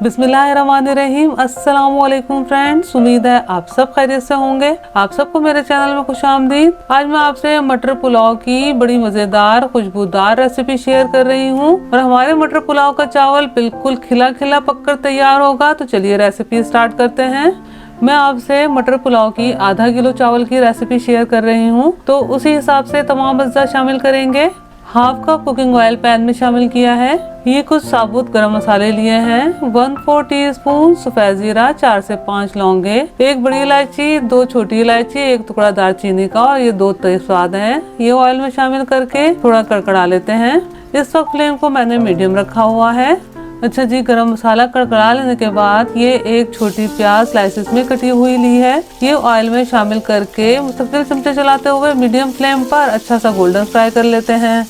बिस्मिल्लाहिर्रहमानिर्रहीम। अस्सलाम वालेकुम फ्रेंड्स, उम्मीद है आप सब खैरियत से होंगे। आप सबको मेरे चैनल में खुशामदीद। आज मैं आपसे मटर पुलाव की बड़ी मजेदार खुशबूदार रेसिपी शेयर कर रही हूँ और हमारे मटर पुलाव का चावल बिल्कुल खिला खिला पककर तैयार होगा। तो चलिए रेसिपी स्टार्ट करते हैं। मैं आपसे मटर पुलाव की आधा किलो चावल की रेसिपी शेयर कर रही हूँ, तो उसी हिसाब से तमाम अज्जा शामिल करेंगे। Half cup cooking oil pan में शामिल किया है। ये कुछ साबुत गरम मसाले लिए हैं। 1/4 टीस्पून सफेद जीरा, 4 से 5 लौंगे, 1 बड़ी इलायची, 2 छोटी इलायची, 1 टुकड़ा दालचीनी का और ये 2 तेजपात हैं। ये ऑयल में शामिल करके थोड़ा कड़कड़ा लेते हैं। इस वक्त फ्लेम को मैंने मीडियम रखा हुआ है। अच्छा जी, गरम मसाला कड़कड़ा लेने के बाद ये 1 छोटी प्याज स्लाइसेस में कटी हुई ली है। ये ऑयल में शामिल करके मुस्तकिल चमचे चलाते हुए मीडियम फ्लेम पर अच्छा सा गोल्डन फ्राई कर लेते हैं।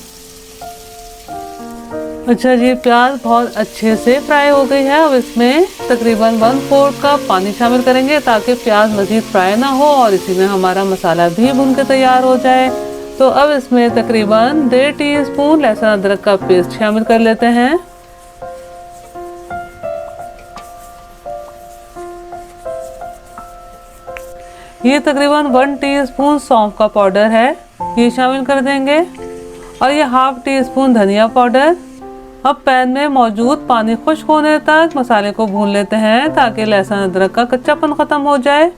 अच्छा जी, प्याज बहुत अच्छे से फ्राई हो गई है। अब इसमें तकरीबन 1/4 कप पानी शामिल करेंगे ताकि प्याज मजीद फ्राई ना हो और इसी में हमारा मसाला भी भून के तैयार हो जाए। तो अब इसमें तकरीबन 1.5 टीस्पून लहसुन अदरक का पेस्ट शामिल कर लेते हैं। ये तकरीबन 1 टीस्पून सौंफ का पाउडर है, ये शामिल कर देंगे और ये ½ टीस्पून धनिया पाउडर। अब पैन में मौजूद पानी खुश्क होने तक मसाले को भून लेते हैं ताकि लहसुन अदरक का कच्चापन खत्म हो जाए।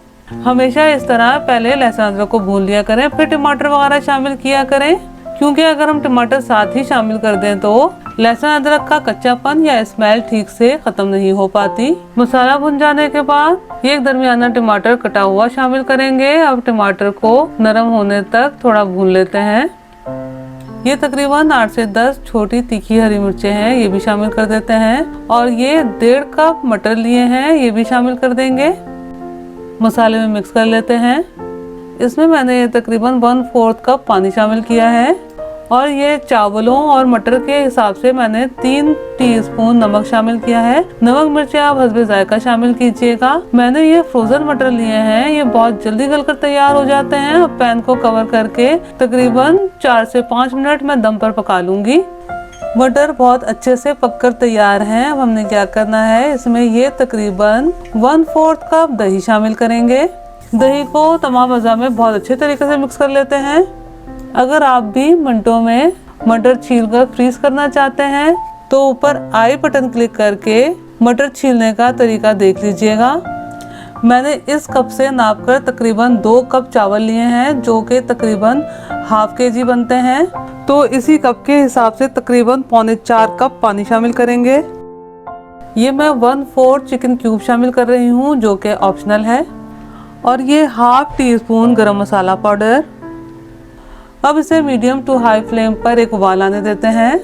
हमेशा इस तरह पहले लहसुन अदरक को भून लिया करें, फिर टमाटर वगैरह शामिल किया करें, क्योंकि अगर हम टमाटर साथ ही शामिल कर दें तो लहसुन अदरक का कच्चापन या स्मेल ठीक से खत्म नहीं हो पाती। मसाला भुन जाने के बाद एक दरमियाना टमाटर कटा हुआ शामिल करेंगे। अब टमाटर को नरम होने तक थोड़ा भून लेते हैं। ये तकरीबन 8 से 10 छोटी तीखी हरी मिर्चें हैं, ये भी शामिल कर देते हैं और ये 1.5 कप मटर लिए हैं, ये भी शामिल कर देंगे। मसाले में मिक्स कर लेते हैं। इसमें मैंने तकरीबन 1/4 कप पानी शामिल किया है और ये चावलों और मटर के हिसाब से मैंने 3 टीस्पून नमक शामिल किया है। नमक मिर्ची आप हस्बे जायका शामिल कीजिएगा। मैंने ये फ्रोजन मटर लिए हैं, ये बहुत जल्दी गलकर तैयार हो जाते हैं। अब पैन को कवर करके तकरीबन 4 से 5 मिनट मैं दम पर पका लूंगी। मटर बहुत अच्छे से पककर तैयार हैं। अब हमने क्या करना है, इसमें ये तकरीबन 1/4 कप दही शामिल करेंगे। दही को तमाम अज़ा में बहुत अच्छे तरीके से मिक्स कर लेते हैं। अगर आप भी मिनटों में मटर छीलकर फ्रीज करना चाहते हैं तो ऊपर आई बटन क्लिक करके मटर छीलने का तरीका देख लीजिएगा। मैंने इस कप से नापकर तकरीबन 2 कप चावल लिए हैं, जो कि तकरीबन ½ kg बनते हैं। तो इसी कप के हिसाब से तकरीबन 3.25 कप पानी शामिल करेंगे। ये मैं 1/4 चिकन क्यूब शामिल कर रही हूँ, जो कि ऑप्शनल है, और ये ½ टीस्पून गरम मसाला पाउडर। अब इसे मीडियम टू हाई फ्लेम पर एक उबाल आने देते हैं।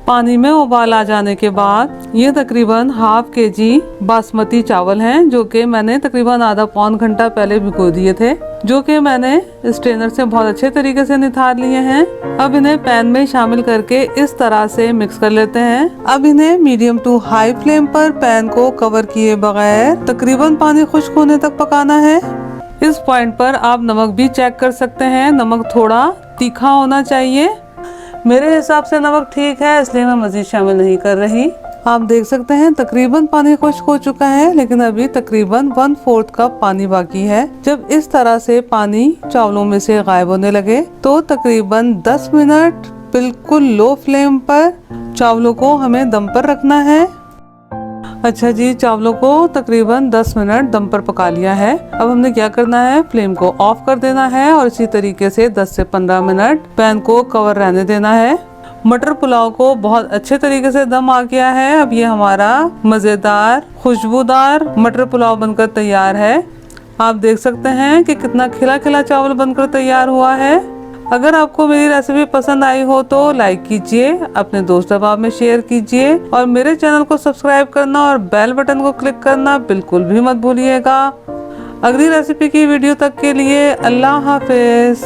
पानी में उबाल आ जाने के बाद ये तकरीबन ½ kg बासमती चावल हैं, जो कि मैंने तकरीबन आधा पौन घंटा पहले भिगो दिए थे, जो कि मैंने स्ट्रेनर से बहुत अच्छे तरीके से निथार लिए हैं। अब इन्हें पैन में शामिल करके इस तरह से मिक्स कर लेते हैं। अब इन्हें मीडियम टू हाई फ्लेम पर पैन को कवर किए बगैर तकरीबन पानी खुश्क होने तक पकाना है। इस पॉइंट पर आप नमक भी चेक कर सकते हैं। नमक थोड़ा तीखा होना चाहिए। मेरे हिसाब से नमक ठीक है, इसलिए मैं मजीद शामिल नहीं कर रही। आप देख सकते हैं तकरीबन पानी खुश्क हो चुका है, लेकिन अभी तकरीबन 1/4 कप पानी बाकी है। जब इस तरह से पानी चावलों में से गायब होने लगे तो तकरीबन 10 मिनट बिल्कुल लो फ्लेम पर चावलों को हमें दम पर रखना है। अच्छा जी, चावलों को तकरीबन 10 मिनट दम पर पका लिया है। अब हमने क्या करना है, फ्लेम को ऑफ कर देना है और इसी तरीके से 10 से 15 मिनट पैन को कवर रहने देना है। मटर पुलाव को बहुत अच्छे तरीके से दम आ गया है। अब ये हमारा मज़ेदार खुशबूदार मटर पुलाव बनकर तैयार है। आप देख सकते हैं कि कितना खिला खिला चावल बनकर तैयार हुआ है। अगर आपको मेरी रेसिपी पसंद आई हो तो लाइक कीजिए, अपने दोस्त अहबाब में शेयर कीजिए और मेरे चैनल को सब्सक्राइब करना और बेल बटन को क्लिक करना बिल्कुल भी मत भूलिएगा। अगली रेसिपी की वीडियो तक के लिए अल्लाह हाफिज।